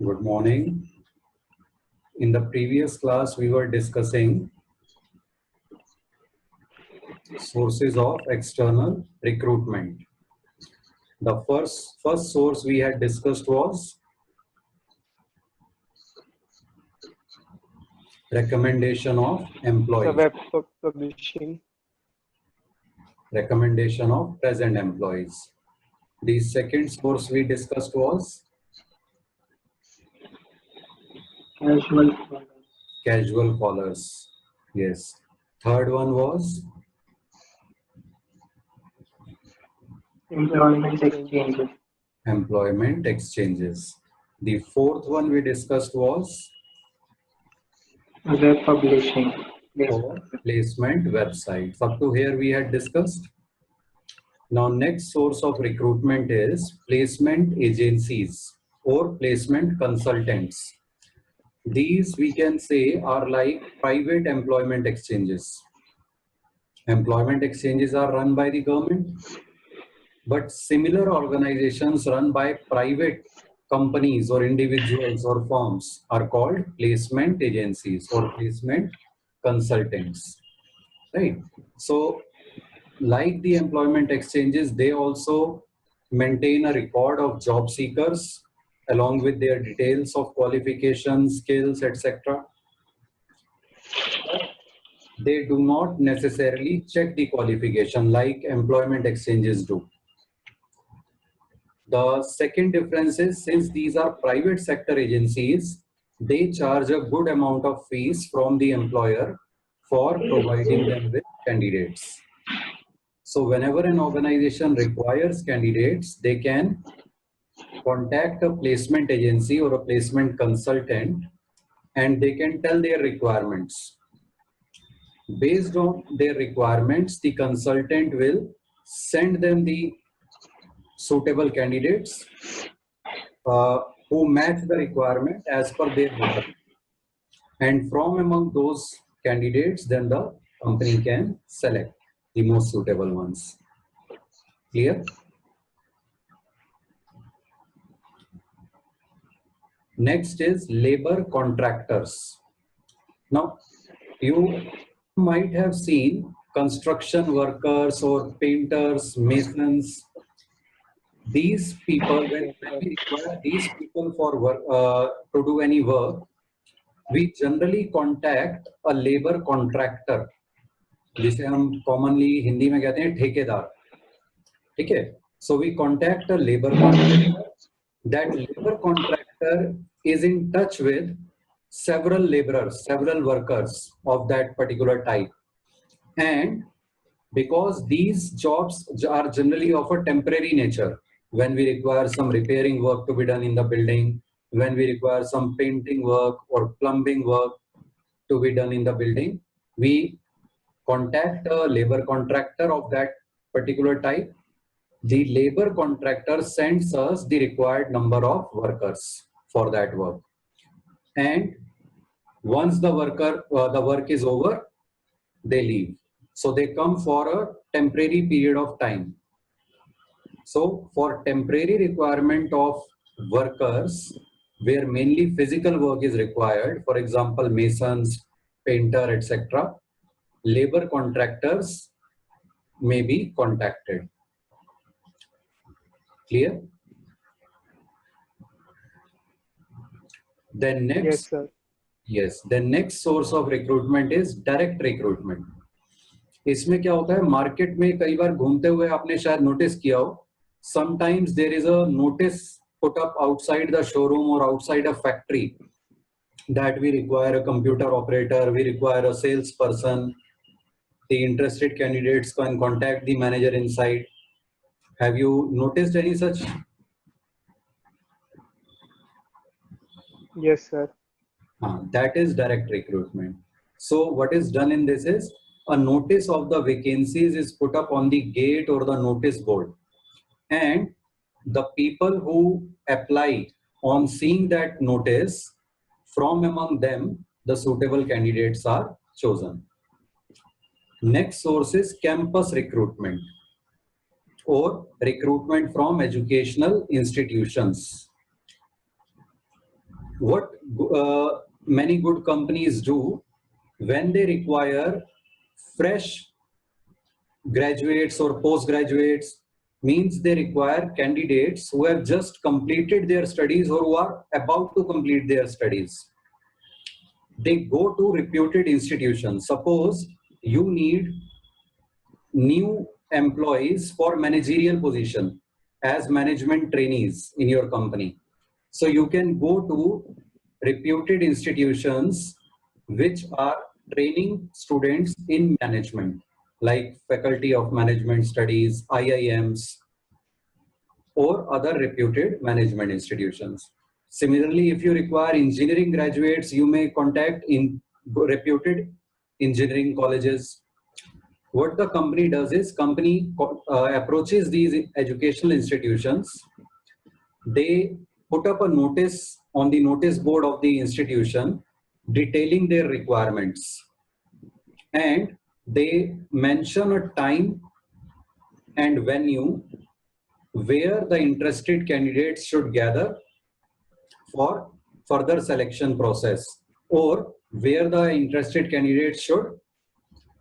Good morning. In the previous class, we were discussing sources of external recruitment. The first source we had discussed was recommendation of employees. Web publishing. Recommendation of present employees. The second source we discussed was casual callers. Yes. Third one was employment exchanges. Employment exchanges. The fourth one we discussed was Web publishing. or placement websites. Up to here we had discussed. Now next source of recruitment is placement agencies or placement consultants. These we can say are like private employment exchanges. Employment exchanges are run by the government, but similar organizations run by private companies or individuals or firms are called placement agencies or placement consultants, right? So like the employment exchanges, they also maintain a record of job seekers along with their details of qualifications, skills, etc. They do not necessarily check the qualification like employment exchanges do. The second difference is, since these are private sector agencies, they charge a good amount of fees from the employer for providing them with candidates. So whenever an organization requires candidates, they can contact a placement agency or a placement consultant and they can tell their requirements. Based on their requirements, the consultant will send them the suitable candidates who match the requirement as per their requirement. And from among those candidates, then the company can select the most suitable ones. Clear? Next is labor contractors. Now, you might have seen construction workers or painters, masons. These people, when we require these people for work, to do any work, we generally contact a labor contractor, जिसे हम commonly Hindi में कहते हैं ठेकेदार, ठीक है? So we contact a labor contractor. That labor contractor is in touch with several laborers, several workers of that particular type. And because these jobs are generally of a temporary nature, when we require some repairing work to be done in the building, when we require some painting work or plumbing work to be done in the building, we contact a labor contractor of that particular type. The labor contractor sends us the required number of workers for that work. And once the work is over, they leave. So they come for a temporary period of time. So for temporary requirement of workers, where mainly physical work is required, for example, masons, painter, etc., labor contractors may be contacted. Clear? Then next, Yes, sir. yes, the next source of recruitment is direct recruitment. इसमें क्या होता है, market में कई बार घूमते हुए आपने शायद नोटिस किया हो, sometimes there is a notice put up outside the showroom or outside a factory that we require a computer operator, we require a salesperson. The interested candidates can contact the manager inside. Have you noticed any such? Yes, sir. That is direct recruitment. So what is done in this is, a notice of the vacancies is put up on the gate or the notice board, and the people who apply, on seeing that notice, from among them the suitable candidates are chosen. Next source is campus recruitment or recruitment from educational institutions. What many good companies do when they require fresh graduates or postgraduates, means they require candidates who have just completed their studies or who are about to complete their studies. They go to reputed institutions. Suppose you need new employees for managerial position as management trainees in your company. So you can go to reputed institutions which are training students in management, like Faculty of Management Studies, IIMs, or other reputed management institutions. Similarly, if you require engineering graduates, you may contact in reputed engineering colleges. What the company does is, company approaches these educational institutions. They put up a notice on the notice board of the institution detailing their requirements, and they mention a time and venue where the interested candidates should gather for further selection process, or where the interested candidates should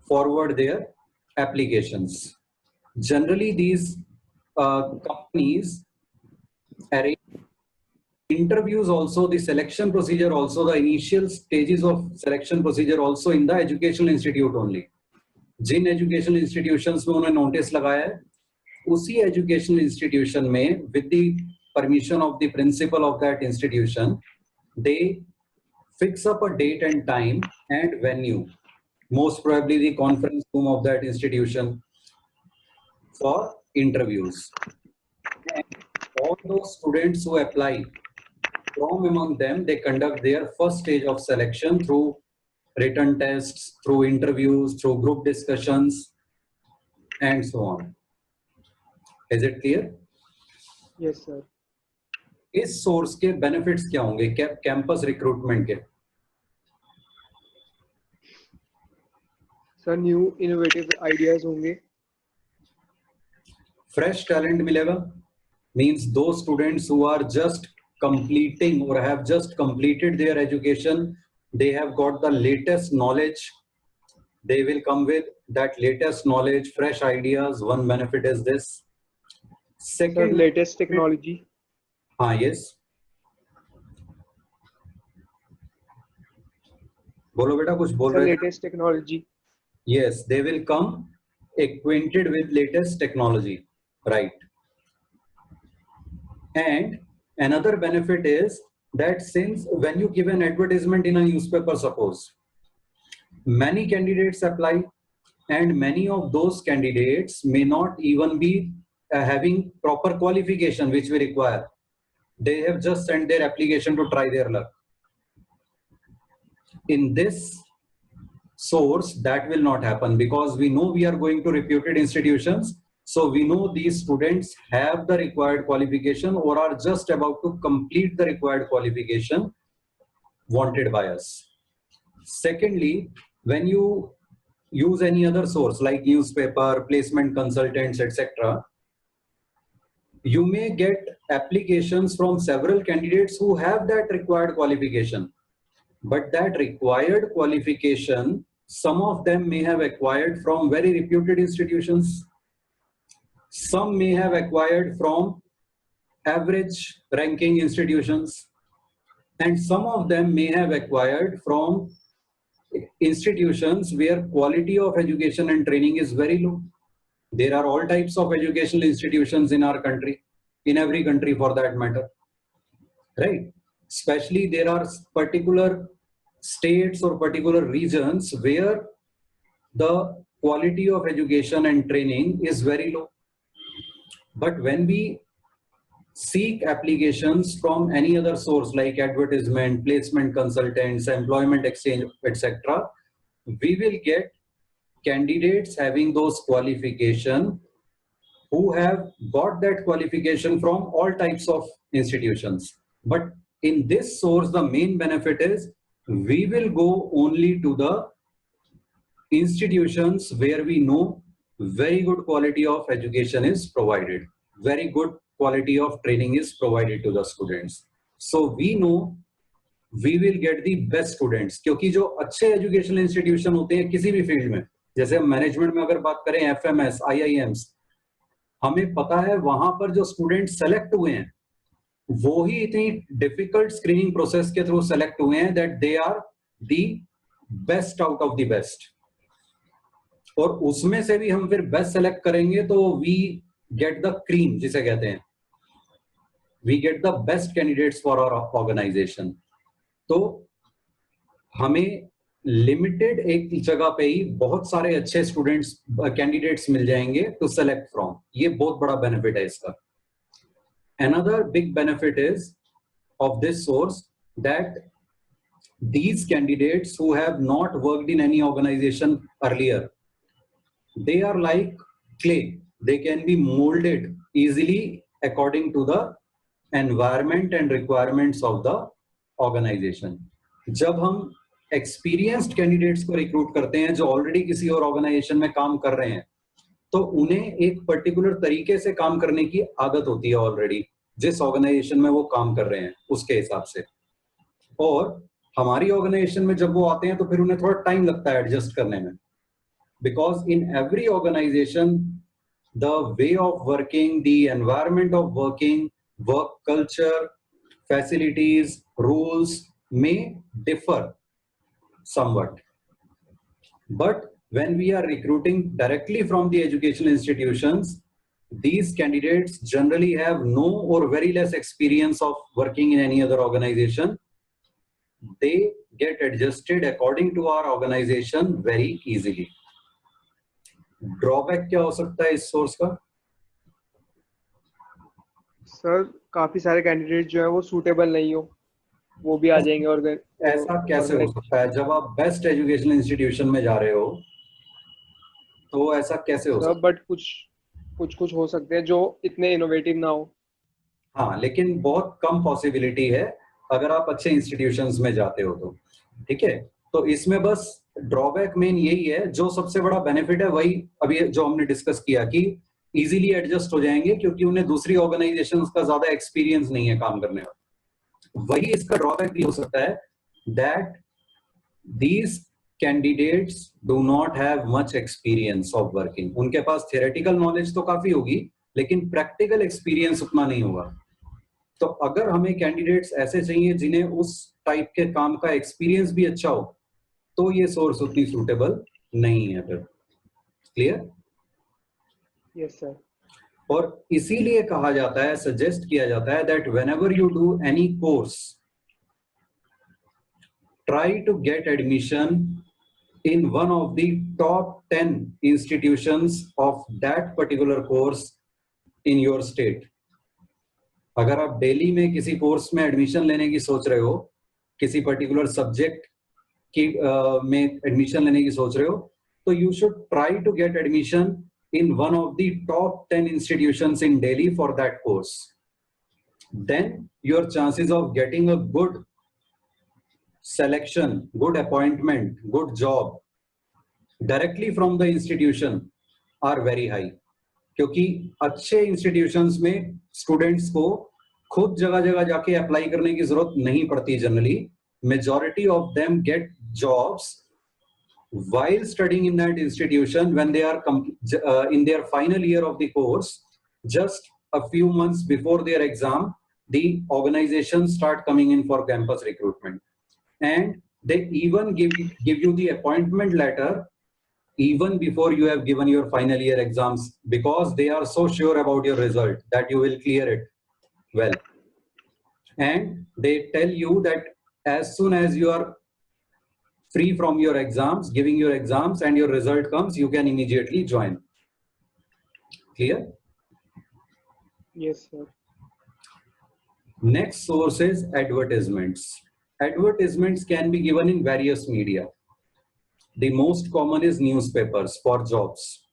forward their applications. Generally, these companies arrange interviews also, the selection procedure also, the initial stages of selection procedure also in the educational institute only. जिन educational institutions में उन्होंने notice लगाया है, उसी educational institution में with the permission of the principal of that institution, they fix up a date and time and venue, most probably the conference room of that institution, for interviews. And all those students who apply, from among them, they conduct their first stage of selection through written tests, through interviews, through group discussions, and so on. Is it clear? Yes, sir. इस source के benefits क्या होंगे campus recruitment के? Sir new innovative ideas होंगे. Fresh talent मिलेगा, means those students who are just completing or have just completed their education, they have got the latest knowledge, they will come with that latest knowledge, fresh ideas. One benefit is this. Second, Sir, latest technology. yes, बोलो बेटा, कुछ बोल Sir, रहे थे? latest technology. Yes, they will come acquainted with latest technology, right? And another benefit is that since when you give an advertisement in a newspaper, suppose many candidates apply, and many of those candidates may not even be having proper qualification which we require. They have just sent their application to try their luck. In this source, that will not happen, because we know we are going to reputed institutions. So we know these students have the required qualification or are just about to complete the required qualification wanted by us. Secondly, when you use any other source like newspaper, placement consultants, etc., you may get applications from several candidates who have that required qualification. But that required qualification, some of them may have acquired from very reputed institutions. Some may have acquired from average ranking institutions, and some of them may have acquired from institutions where quality of education and training is very low. There are all types of educational institutions in our country, in every country for that matter, right? Especially there are particular states or particular regions where the quality of education and training is very low. But when we seek applications from any other source like advertisement, placement consultants, employment exchange, etc., we will get candidates having those qualifications who have got that qualification from all types of institutions. But in this source, the main benefit is we will go only to the institutions where we know very good quality of education is provided, very good quality of training is provided to the students. So we know we will get the best students, क्योंकि जो अच्छे educational institution होते हैं किसी भी field में, जैसे हम मैनेजमेंट में अगर बात करें FMS, IIMs, हमें पता है वहां पर जो स्टूडेंट सेलेक्ट हुए हैं वो ही इतनी डिफिकल्ट स्क्रीनिंग प्रोसेस के थ्रू सेलेक्ट हुए हैं that they are the best out of the best, और उसमें से भी हम फिर बेस्ट सेलेक्ट करेंगे तो वी गेट द क्रीम, जिसे कहते हैं we get the best candidates for our organization. तो हमें लिमिटेड एक जगह पे ही बहुत सारे अच्छे स्टूडेंट्स कैंडिडेट्स मिल जाएंगे टू सेलेक्ट फ्रॉम, ये बहुत बड़ा बेनिफिट है इसका। Another big benefit is of this source that these candidates who have not worked in any organization earlier, they are like clay. They can be molded easily according to the environment and requirements of the organization. जब हम experienced candidates को recruit करते हैं जो already किसी और organization में काम कर रहे हैं, तो उन्हें एक पर्टिकुलर तरीके से काम करने की आदत होती है ऑलरेडी, जिस ऑर्गेनाइजेशन में वो काम कर रहे हैं उसके हिसाब से। और हमारी ऑर्गेनाइजेशन में जब वो आते हैं तो फिर उन्हें थोड़ा टाइम लगता है एडजस्ट करने में, because in every organisation the way of working, the environment of working, work culture, facilities, rules में differ somewhat, but when we are recruiting directly from the educational institutions, these candidates generally have no or very less experience of working in any other organization. They get adjusted according to our organization very easily. Drawback क्या हो सकता है इस source का? Sir काफी सारे candidate जो है वो सूटेबल नहीं हो, वो भी आ जाएंगे। और ऐसा कैसे हो सकता है? जब आप बेस्ट एजुकेशनल इंस्टीट्यूशन में जा रहे हो तो ऐसा कैसे हो सकता है? बट कुछ हो सकते हैं जो इतने इनोवेटिव ना हो। हाँ, लेकिन बहुत कम पॉसिबिलिटी है अगर आप अच्छे इंस्टीट्यूशंस में जाते हो तो, ठीक है। तो इसमें बस ड्रॉबैक मेन यही है, जो सबसे बड़ा बेनिफिट है वही अभी जो हमने डिस्कस किया कि इजीली एडजस्ट हो जाएंगे क्योंकि उन्हें दूसरी ऑर्गेनाइजेशंस का ज्यादा एक्सपीरियंस नहीं है काम करने का। वही इसका ड्रॉबैक भी हो सकता है that these candidates do not have much experience of working. उनके पास थियोरेटिकल नॉलेज तो काफी होगी लेकिन प्रैक्टिकल एक्सपीरियंस उतना नहीं होगा। तो अगर हमें कैंडिडेट्स ऐसे चाहिए जिन्हें उस टाइप के काम का एक्सपीरियंस भी अच्छा हो तो ये सोर्स उतनी सूटेबल नहीं है फिर। क्लियर? Yes sir. और इसीलिए कहा जाता है, सजेस्ट किया जाता है that whenever you do any course, try to get admission in one of the top 10 institutions of that particular course in your state. अगर आप दिल्ली में किसी कोर्स में एडमिशन लेने की सोच रहे हो, किसी पर्टिकुलर सब्जेक्ट की में एडमिशन लेने की सोच रहे हो, तो you should try to get admission in one of the top 10 institutions in Delhi for that course. Then your chances of getting a good selection, good appointment, good job directly from the institution are very high. क्योंकि अच्छे institutions में students को खुद जगह जगह जाके apply करने की जरूरत नहीं पड़ती generally. Majority of them get jobs while studying in that institution when they are in their final year of the course. Just a few months before their exam, the organizations start coming in for campus recruitment. And they even give you the appointment letter even before you have given your final year exams, because they are so sure about your result that you will clear it well. And they tell you that as soon as you are free from your exams, giving your exams, and your result comes, you can immediately join. Clear? Yes, sir. Next source is advertisements. Advertisements can be given in various media. The most common is newspapers for jobs.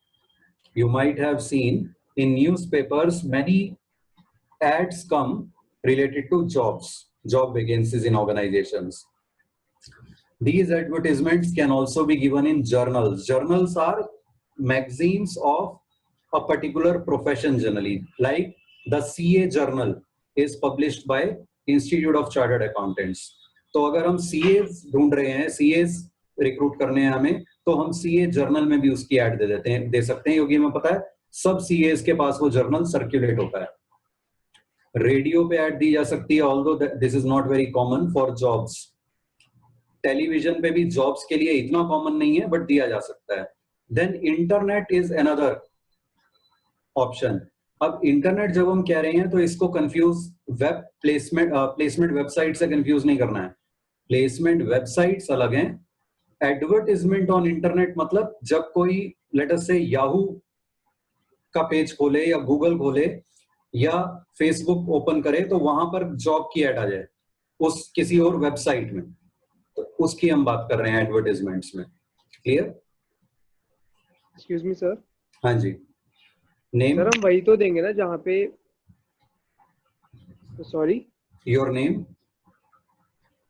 You might have seen in newspapers many ads come related to jobs, job vacancies in organizations. These advertisements can also be given in journals. Journals are magazines of a particular profession generally, like the CA journal is published by Institute of Chartered Accountants. तो अगर हम CAs ढूंढ रहे हैं, CAs recruit करने हैं हमें, तो हम CA जर्नल में भी उसकी ऐड दे सकते हैं, क्योंकि हमें पता है सब CAs के पास वो जर्नल सर्कुलेट होता है. रेडियो पे ऐड दी जा सकती है, although this is not very common for jobs. Television पे भी जॉब्स के लिए इतना कॉमन नहीं है, बट दिया जा सकता है. Then internet is another option. अब इंटरनेट जब हम कह रहे हैं तो इसको कंफ्यूज वेब प्लेसमेंट वेबसाइट से कंफ्यूज नहीं करना है. प्लेसमेंट वेबसाइट्स अलग हैं. एडवर्टाइजमेंट ऑन इंटरनेट मतलब जब कोई लेट अस से याहू का पेज खोले या गूगल खोले या फेसबुक ओपन करे तो वहां पर जॉब की ऐड आ जाए उस किसी और वेबसाइट में, तो उसकी हम बात कर रहे हैं एडवर्टाइजमेंट्स में. क्लियर? Excuse me sir. हाँ जी. नेम? सर हम वही तो देंगे ना जहाँ पे, सॉरी, योर नेम?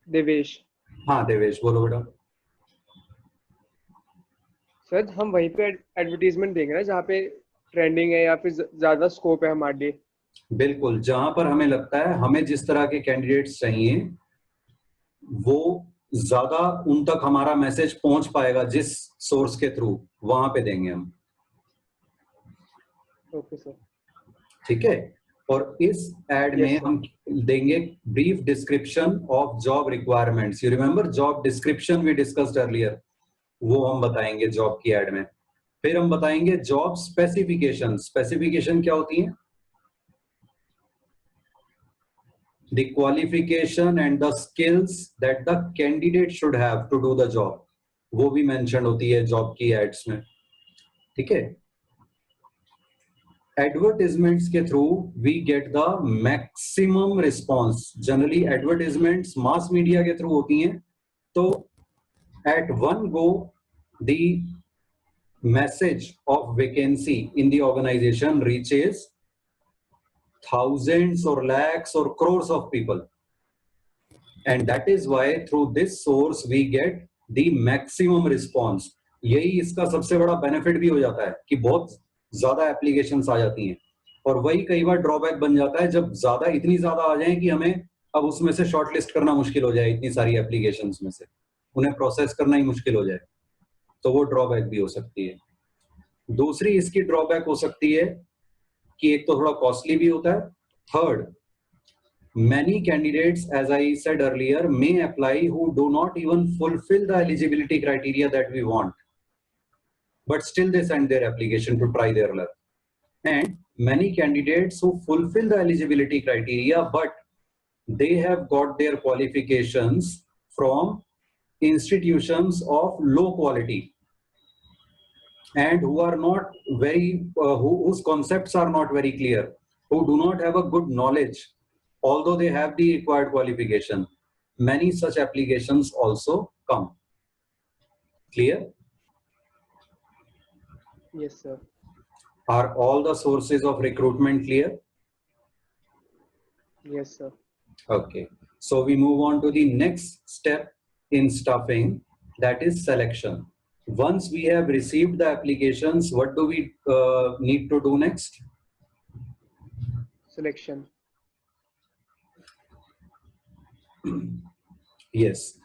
देवेश. हाँ देवेश, बोलो बेटा. सर हम वहीं पे एडवर्टीजमेंट देंगे ना जहाँ पे ट्रेंडिंग है या फिर ज्यादा स्कोप है हमारे लिए. बिल्कुल, जहां पर हमें लगता है हमें जिस तरह के कैंडिडेट्स चाहिए वो ज्यादा उन तक हमारा मैसेज पहुंच पाएगा जिस सोर्स के थ्रू, वहां पे देंगे हम. Okay sir. ठीक है. और इस एड में हम देंगे brief description of job requirements. You remember job description we discussed earlier, वो हम बताएंगे जॉब की एड में. फिर हम बताएंगे जॉब स्पेसिफिकेशन. स्पेसिफिकेशन क्या होती है? The qualification and the skills that the candidate should have to do the job, वो भी मेंशन होती है जॉब की एड्स में. ठीक है. एडवर्टाइजमेंट्स के through we get the maximum response. Generally advertisements mass media के थ्रू होती हैं, तो at one go the message of vacancy in the organization reaches thousands or lakhs or crores of people, and that is why through this source we get the maximum response. यही इसका सबसे बड़ा benefit भी हो जाता है कि बहुत ज्यादा एप्लीकेशंस आ जाती हैं, और वही कई बार ड्रॉबैक बन जाता है जब ज्यादा इतनी ज्यादा आ जाए कि हमें अब उसमें से शॉर्टलिस्ट करना मुश्किल हो जाए. इतनी सारी एप्लीकेशंस में से उन्हें प्रोसेस करना ही मुश्किल हो जाए, तो वो ड्रॉबैक भी हो सकती है. दूसरी इसकी ड्रॉबैक हो सकती है कि एक तो थोड़ा कॉस्टली भी होता है. Third, many candidates, as I said earlier, may apply who do not even fulfill the eligibility criteria that we want, but still they send their application to try their luck. And many candidates who fulfill the eligibility criteria, but they have got their qualifications from institutions of low quality and who are not very whose concepts are not very clear, who do not have a good knowledge although they have the required qualification. Many such applications also come. Clear? Yes sir. Are all the sources of recruitment clear? Yes sir. Okay, so we move on to the next step in staffing, that is selection. Once we have received the applications, what do we need to do next? Selection. Yes.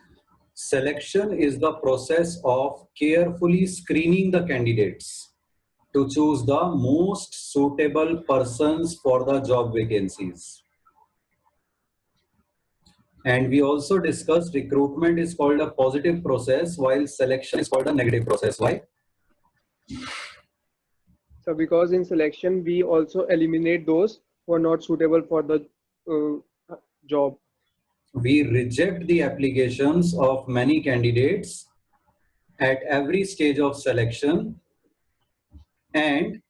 Selection is the process of carefully screening the candidates to choose the most suitable persons for the job vacancies. And we also discussed recruitment is called a positive process while selection is called a negative process. Why? So because in selection we also eliminate those who are not suitable for the job. We reject the applications of many candidates at every stage of selection, and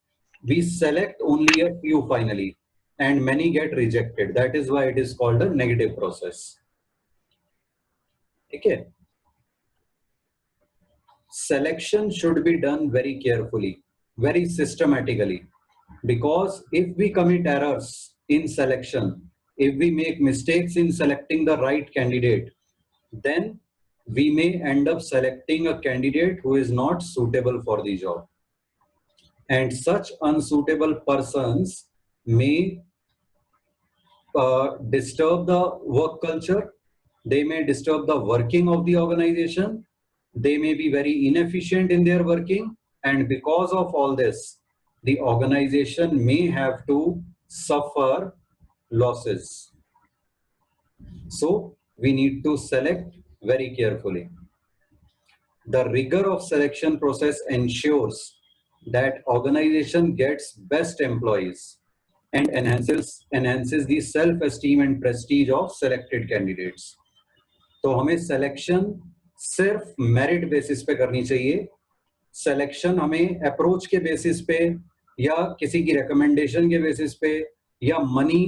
we select only a few finally, and many get rejected. That is why it is called a negative process. Okay. Selection should be done very carefully, very systematically, because if we commit errors in selection, if we make mistakes in selecting the right candidate, then we may end up selecting a candidate who is not suitable for the job. and such unsuitable persons may disturb the work culture, they may disturb the working of the organization, they may be very inefficient in their working, and because of all this, the organization may have to suffer losses. So we need to select very carefully. The rigor of selection process ensures that organization gets best employees and enhances the self-esteem and prestige of selected candidates. तो हमें selection सिर्फ merit basis पे करनी चाहिए. Selection हमें approach के basis पे या किसी की recommendation के basis पे या money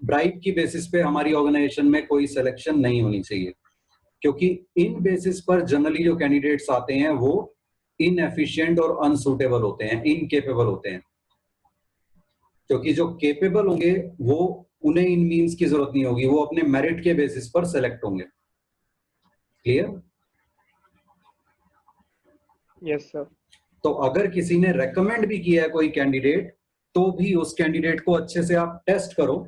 bribe की basis पे हमारी organization में कोई selection नहीं होनी चाहिए, क्योंकि इन basis पर generally जो candidates आते हैं वो inefficient और unsuitable होते हैं, incapable होते हैं. क्योंकि जो capable होंगे वो उन्हें इन means की जरूरत नहीं होगी, वो अपने merit के basis पर select होंगे. Clear? Yes, sir. तो अगर किसी ने recommend भी किया है कोई candidate, तो भी उस candidate को अच्छे से आप test करो,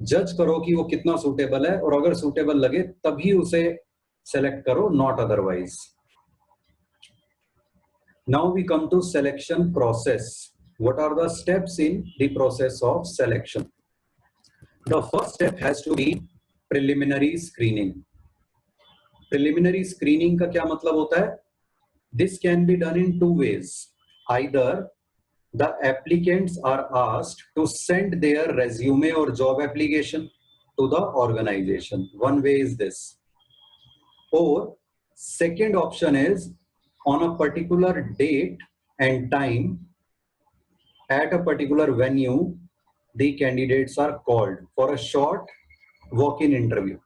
जज करो कि वो कितना suitable है, और अगर suitable लगे तभी उसे select करो, not otherwise. Now we come to selection process. What are the steps in the process of selection? The first step has to be preliminary screening. Preliminary screening का क्या मतलब होता है? This can be done in two ways. Either the applicants are asked to send their resume or job application to the organization. One way is this. Or second option is, on a particular date and time at a particular venue, the candidates are called for a short walk-in interview.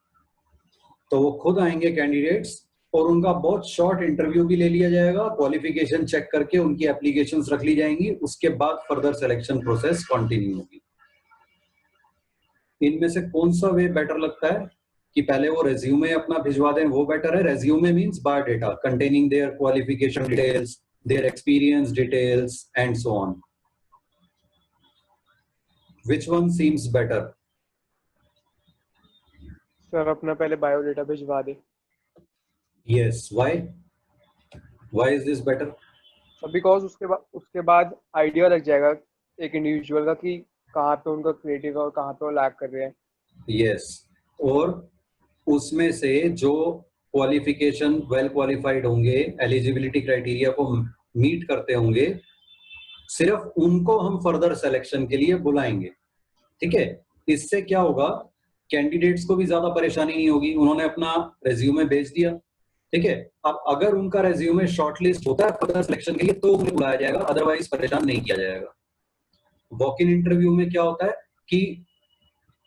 तो वो खुद आएंगे candidates और उनका बहुत short interview भी ले लिया जाएगा, qualification check करके उनकी applications रख ली जाएंगी, उसके बाद further selection process continue होगी. इनमें से कौन सा way better लगता है कि पहले वो resume अपना भिजवा दें, वो better है? Resume means biodata containing their qualification details, their experience details, and so on. Which one seems better? Sir अपना पहले बायोडेटा भिजवा दे. Yes. Why? Why is this better? Because उसके बाद आइडिया लग जाएगा एक इंडिविजुअल का कि कहाँ पे उनका क्रिएटिव है और कहाँ पे वो लैग कर रहे हैं. Yes. और उसमें से जो क्वालिफिकेशन वेल क्वालिफाइड होंगे, एलिजिबिलिटी क्राइटेरिया को मीट करते होंगे, सिर्फ उनको हम फर्दर सिलेक्शन के लिए बुलाएंगे. ठीक है? इससे क्या होगा, कैंडिडेट्स को भी ज्यादा परेशानी नहीं होगी, उन्होंने अपना रेज्यूमे भेज दिया. ठीक है? अब अगर उनका रेज्यूमे शॉर्टलिस्ट होता है फर्दर सिलेक्शन के लिए तो उन्हें बुलाया जाएगा, अदरवाइज परेशान नहीं किया जाएगा. वॉक इन इंटरव्यू में क्या होता है कि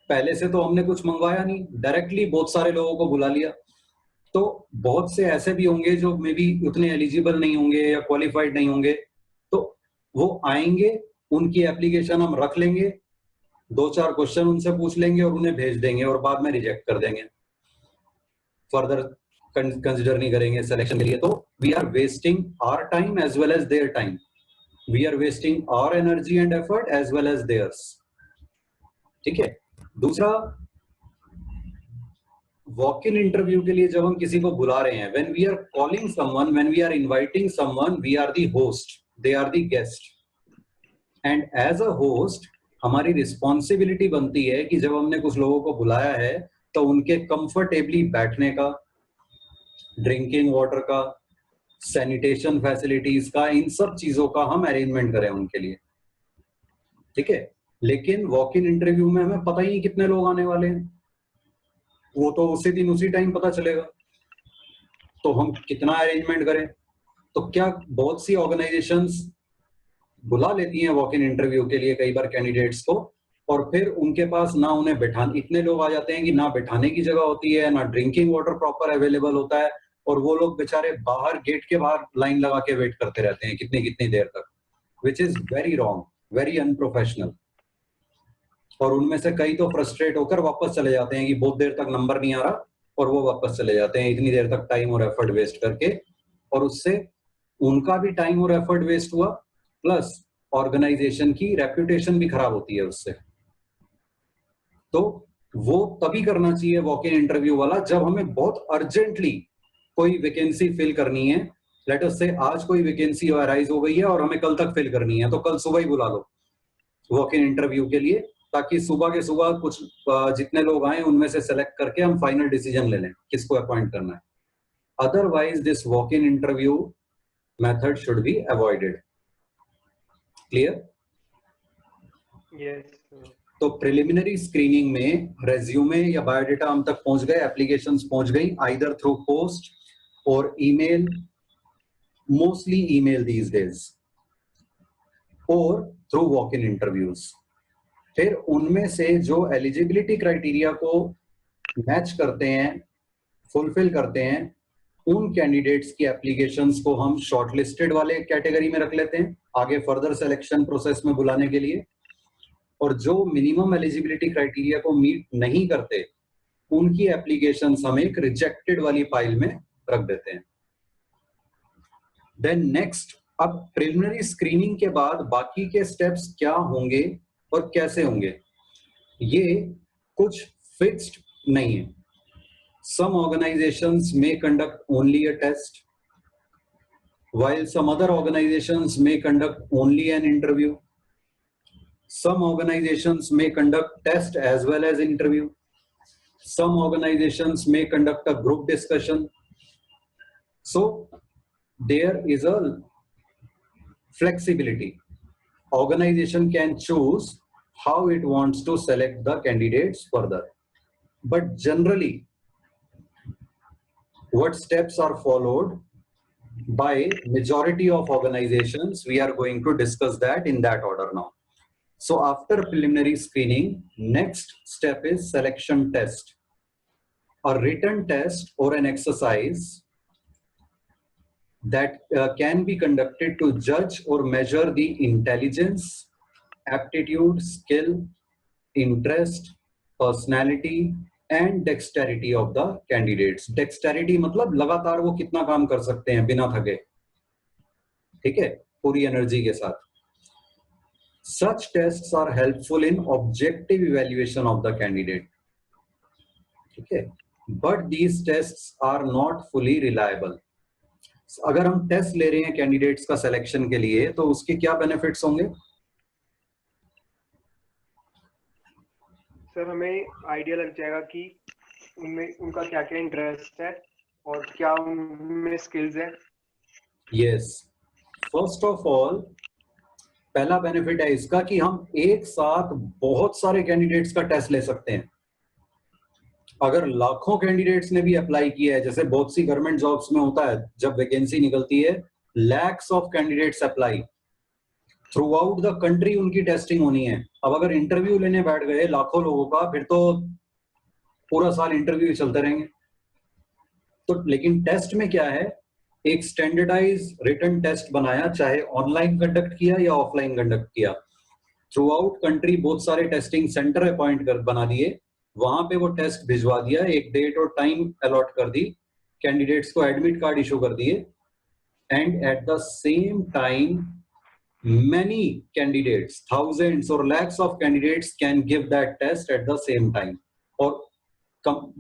पहले से तो हमने कुछ मंगवाया नहीं, डायरेक्टली बहुत सारे लोगों को बुला लिया. तो बहुत से ऐसे भी होंगे जो मे बी उतने एलिजिबल नहीं होंगे या क्वालिफाइड नहीं होंगे, तो वो आएंगे, उनकी एप्लीकेशन हम रख लेंगे, 2-4 क्वेश्चन उनसे पूछ लेंगे और उन्हें भेज देंगे और बाद में रिजेक्ट कर देंगे, फर्दर कंसिडर नहीं करेंगे सिलेक्शन के लिए. तो we are wasting our time as well as their time, we are wasting our energy and effort as well as theirs. ठीक है? दूसरा, वॉक इन इंटरव्यू के लिए जब हम किसी को बुला रहे हैं, when we are calling someone, when we are inviting someone, we are the host, they are the guest, and as a host हमारी रिस्पॉन्सिबिलिटी बनती है कि जब हमने कुछ लोगों को बुलाया है तो उनके कंफर्टेबली बैठने का, ड्रिंकिंग वाटर का, सैनिटेशन फैसिलिटीज का, इन सब चीजों का हम अरेंजमेंट करें उनके लिए. ठीक है? लेकिन वॉक इन इंटरव्यू में हमें पता ही नहीं कितने लोग आने वाले हैं, वो तो उसी दिन उसी टाइम पता चलेगा, तो हम कितना अरेंजमेंट करें. तो क्या बहुत सी ऑर्गेनाइजेशंस बुला लेती हैं वॉक इन इंटरव्यू के लिए कई बार कैंडिडेट्स को, और फिर उनके पास ना उन्हें बैठाने, इतने लोग आ जाते हैं कि ना बैठाने की जगह होती है, ना ड्रिंकिंग वाटर प्रॉपर अवेलेबल होता है, और वो लोग बेचारे बाहर गेट के बाहर लाइन लगा के वेट करते रहते हैं कितनी कितनी देर तक, which is very wrong, very unprofessional. और उनमें से कई तो फ्रस्ट्रेट होकर वापस चले जाते हैं कि बहुत देर तक नंबर नहीं आ रहा, और वो वापस चले जाते हैं इतनी देर तक टाइम और एफर्ट वेस्ट करके, और उससे उनका भी टाइम और एफर्ट वेस्ट हुआ प्लस ऑर्गेनाइजेशन की रेपुटेशन भी खराब होती है उससे। तो वो तभी करना चाहिए वॉक इन इंटरव्यू वाला जब हमें बहुत अर्जेंटली कोई वैकेंसी फिल करनी है। लेट अस से आज कोई वैकेंसी अराइज हो गई है और हमें कल तक फिल करनी है, तो कल सुबह ही बुला लो वॉक इन इंटरव्यू के लिए, ताकि सुबह के सुबह कुछ जितने लोग आए उनमें से सेलेक्ट करके हम फाइनल डिसीजन ले लें किसको अपॉइंट करना है। Otherwise this walk in interview method should be avoided. Clear? Yes sir. तो प्रिलिमिनरी स्क्रीनिंग में रेज्यूमे या बायोडाटा हम तक पहुंच गए, एप्लीकेशंस पहुंच गई, आइदर थ्रू पोस्ट और email, mostly email these days, और थ्रू वॉक इन इंटरव्यूज। फिर उनमें से जो एलिजिबिलिटी क्राइटेरिया को मैच करते हैं, फुलफिल करते हैं, उन कैंडिडेट्स की एप्लीकेशंस को हम शॉर्टलिस्टेड वाले कैटेगरी में रख लेते हैं आगे फर्दर सिलेक्शन प्रोसेस में बुलाने के लिए, और जो मिनिमम एलिजिबिलिटी क्राइटेरिया को मीट नहीं करते उनकी एप्लीकेशंस हम एक रिजेक्टेड वाली फाइल में रख देते हैं। देन नेक्स्ट, अब प्रिलिमिनरी स्क्रीनिंग के बाद बाकी के स्टेप्स क्या होंगे और कैसे होंगे, ये कुछ फिक्स्ड नहीं है। Some organizations may conduct only a test, while some other organizations may conduct only an interview. Some organizations may conduct test as well as interview. Some organizations may conduct a group discussion. So there is a flexibility. Organization can choose how it wants to select the candidates further. But generally, what steps are followed by majority of organizations, we are going to discuss that in that order now. So after preliminary screening, next step is selection test, a written test or an exercise that can be conducted to judge or measure the intelligence, aptitude, skill, interest, personality and dexterity of the candidates. Dexterity मतलब लगातार वो कितना काम कर सकते हैं बिना थके, ठीक है, पूरी एनर्जी के साथ। Such tests are helpful in objective evaluation of the candidate, ठीक है, but these tests are not fully reliable. अगर हम टेस्ट ले रहे हैं कैंडिडेट्स का सिलेक्शन के लिए तो उसके क्या बेनिफिट्स होंगे? सर हमें आइडिया लग जाएगा कि उनमें उनका क्या क्या इंटरेस्ट है और क्या उनमें स्किल्स है। यस, फर्स्ट ऑफ ऑल पहला बेनिफिट है इसका कि हम एक साथ बहुत सारे कैंडिडेट्स का टेस्ट ले सकते हैं। अगर लाखों कैंडिडेट्स ने भी अप्लाई किया है, जैसे बहुत सी गवर्नमेंट जॉब्स में होता है, जब वैकेंसी निकलती है lakhs of candidates apply, through out the country उनकी टेस्टिंग होनी है। अब अगर इंटरव्यू लेने बैठ गए लाखों लोगों का, फिर तो पूरा साल इंटरव्यू चलते रहेंगे। तो लेकिन टेस्ट में क्या है, एक स्टैंडर्डाइज रिटन टेस्ट बनाया, चाहे ऑनलाइन कंडक्ट किया या ऑफलाइन कंडक्ट किया, थ्रू आउट कंट्री बहुत सारे टेस्टिंग सेंटर अपॉइंट कर बना दिए, वहां पे वो टेस्ट भिजवा दिया, एक डेट और टाइम अलॉट कर दी, कैंडिडेट्स को एडमिट कार्ड इशू कर दिए, and at the same time many candidates, thousands or lakhs of candidates can give that test at the same time. और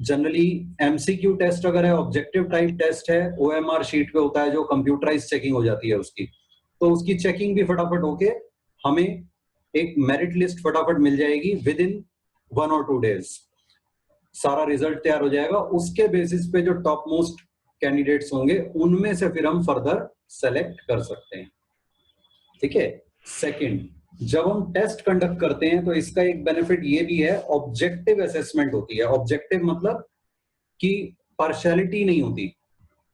जनरली MCQ टेस्ट अगर है, ऑब्जेक्टिव टाइप टेस्ट है, OMR sheet पे होता है जो कंप्यूटराइज चेकिंग हो जाती है उसकी, तो उसकी चेकिंग भी फटाफट होके हमें एक मेरिट लिस्ट फटाफट मिल जाएगी विद इन 1 or 2 days, सारा रिजल्ट तैयार हो जाएगा। उसके बेसिस पे जो टॉप मोस्ट कैंडिडेट्स होंगे उनमें से फिर हम फर्दर सेलेक्ट कर सकते हैं, ठीक है। सेकंड, जब हम टेस्ट कंडक्ट करते हैं तो इसका एक बेनिफिट ये भी है, ऑब्जेक्टिव असेसमेंट होती है। ऑब्जेक्टिव मतलब कि पार्शियलिटी नहीं होती,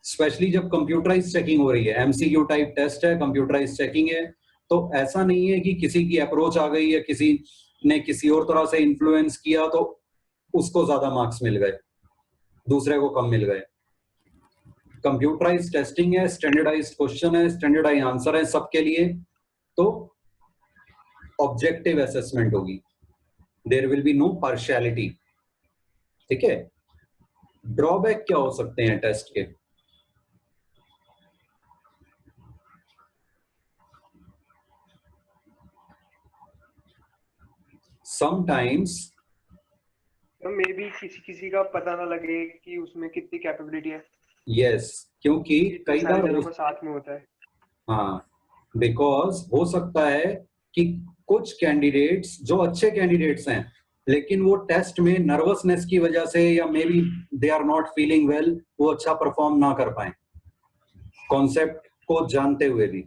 स्पेशली जब कंप्यूटराइज चेकिंग हो रही है। MCQ टाइप टेस्ट है, कंप्यूटराइज चेकिंग है, तो ऐसा नहीं है कि किसी की अप्रोच आ गई या किसी ने किसी और तरह से इन्फ्लुएंस किया तो उसको ज्यादा मार्क्स मिल गए, दूसरे को कम मिल गए। कंप्यूटराइज टेस्टिंग है, स्टैंडर्डाइज्ड क्वेश्चन है, स्टैंडर्डाइज्ड आंसर है सबके लिए, तो ऑब्जेक्टिव असेसमेंट होगी, there will be no partiality, ठीक है। ड्रॉबैक क्या हो सकते हैं टेस्ट के? sometimes तो मे बी किसी किसी का पता ना लगे कि उसमें कितनी कैपेबिलिटी है, yes, क्योंकि इतने कई सारे बार जनों का साथ में होता है। हाँ, बिकॉज हो सकता है कि कुछ कैंडिडेट्स जो अच्छे कैंडिडेट्स हैं लेकिन वो टेस्ट में नर्वसनेस की वजह से या maybe they are not feeling well, वो अच्छा परफॉर्म ना कर पाए कॉन्सेप्ट को जानते हुए भी।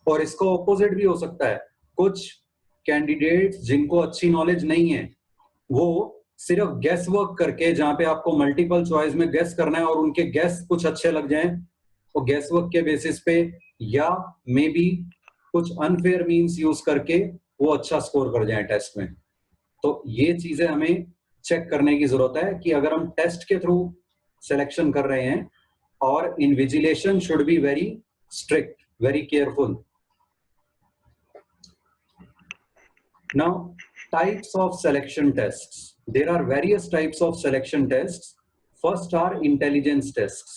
और इसका ऑपोजिट भी हो सकता है, कुछ कैंडिडेट्स जिनको अच्छी नॉलेज नहीं है वो सिर्फ गेस वर्क करके, जहां पे आपको मल्टीपल चॉइस में गेस करना है और उनके गेस कुछ अच्छे लग जाएं, तो गेस वर्क के बेसिस पे या मे बी कुछ अनफेयर मीन्स यूज करके वो अच्छा स्कोर कर जाएं टेस्ट में। तो ये चीजें हमें चेक करने की जरूरत है कि अगर हम टेस्ट के थ्रू सिलेक्शन कर रहे हैं, और invigilation should be very strict, very careful. Now, types of selection tests. There are various types of selection tests. First are intelligence tests.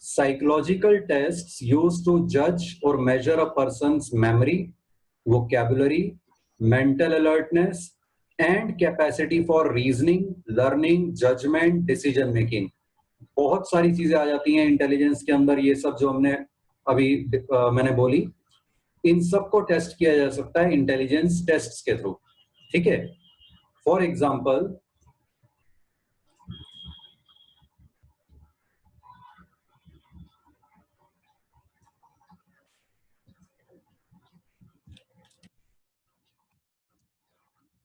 Psychological tests used to judge or measure a person's memory, vocabulary, mental alertness, and capacity for reasoning, learning, judgment, decision making. बहुत सारी चीजें आ जाती हैं intelligence के अंदर, ये सब जो हमने अभी मैंने बोली, इन सब को टेस्ट किया जा सकता है इंटेलिजेंस टेस्ट्स के थ्रू। ठीक है, फॉर एग्जाम्पल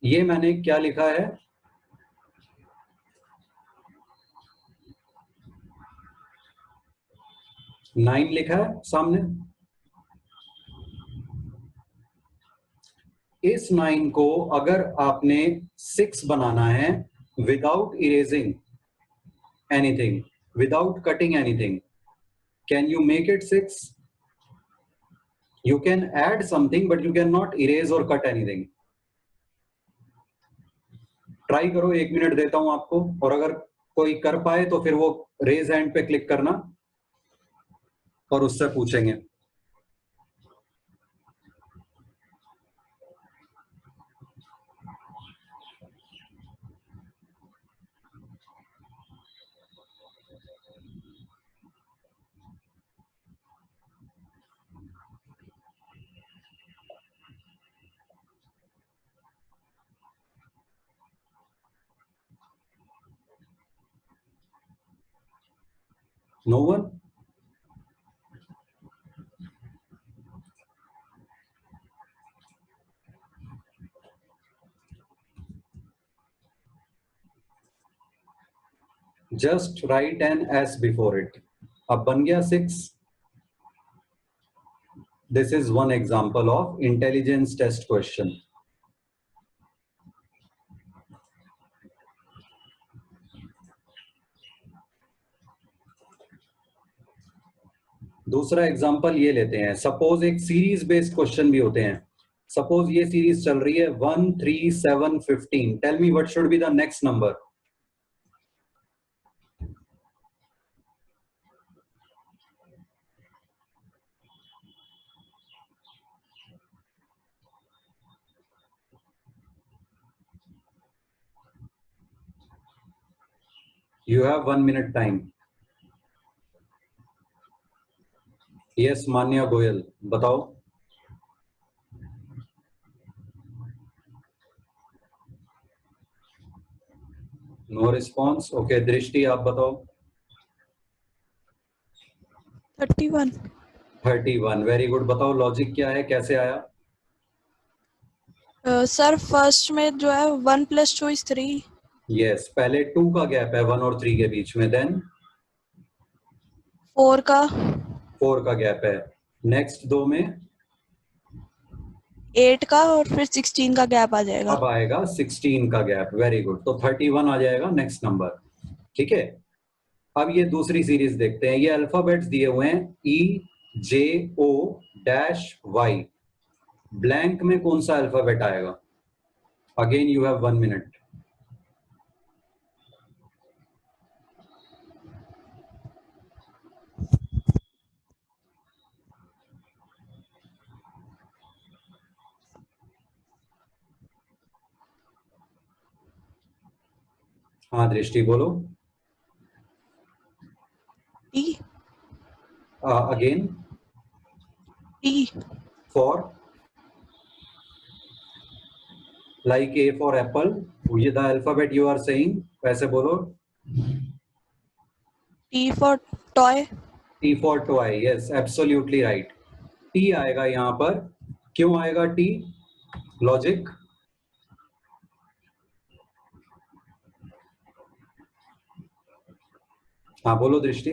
ये मैंने क्या लिखा है, नाइन लिखा है सामने। इस नाइन को अगर आपने 6 बनाना है without erasing anything, without cutting anything, can you make it 6? You can add something but you can not erase और कट एनीथिंग। ट्राई करो, 1 मिनट देता हूं आपको, और अगर कोई कर पाए तो फिर वो रेज हैंड पे क्लिक करना और उससे पूछेंगे। No one? Just write an S before it. अब बन गया 6। This is one example of intelligence test question. दूसरा एग्जाम्पल ये लेते हैं, सपोज एक सीरीज बेस्ड क्वेश्चन भी होते हैं। सपोज ये सीरीज चल रही है 1 3 7 15, tell me what should be the next number. You have 1 minute time. Yes Manya Goyal, बताओ। No response. ओके, दृष्टि आप बताओ। 31। 31, वेरी गुड। बताओ लॉजिक क्या है, कैसे आया? सर फर्स्ट में जो है 1 + 2 = 3। यस, पहले 2 का गैप है 1 और 3 के बीच में, देन 4 का 4 का गैप है। नेक्स्ट दो में 8 का और फिर 16 का गैप आ जाएगा। अब आएगा 16 का गैप, वेरी गुड। तो 31 आ जाएगा नेक्स्ट नंबर। ठीक है, अब ये दूसरी सीरीज देखते हैं। ये अल्फाबेट्स दिए हुए हैं EJO-Y, ब्लैंक में कौन सा अल्फाबेट आएगा? Again you have 1 minute. हाँ दृष्टि बोलो. T. Again. T. For. Like A for apple. ये the alphabet you are saying. वैसे बोलो. T for toy. T for toy. Yes, absolutely right. T आएगा यहाँ पर. क्यों आएगा T? Logic. हाँ बोलो दृष्टि.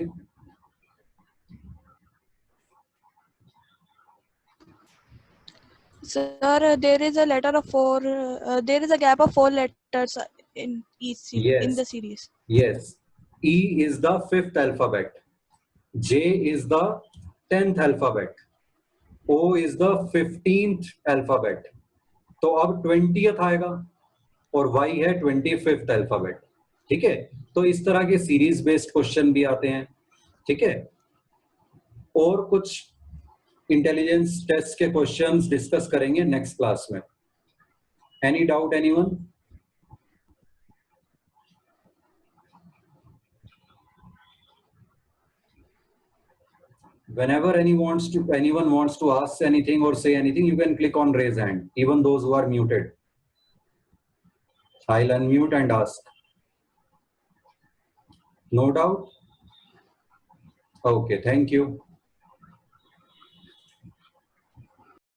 Sir, there is a letter of four. There is a gap of 4 letters in each in Yes. the series. Yes. E is the 5th alphabet. J is the 10th alphabet. O is the 15th alphabet. तो अब 20th आएगा और Y है 25th alphabet. ठीक है. तो इस तरह के सीरीज बेस्ड क्वेश्चन भी आते हैं. ठीक है. और कुछ इंटेलिजेंस टेस्ट के क्वेश्चंस डिस्कस करेंगे नेक्स्ट क्लास में. Any doubt anyone? Whenever anyone wants to ask anything or say anything, you can click on raise hand, even those who are muted. I'll unmute and ask. No doubt? Okay, thank you.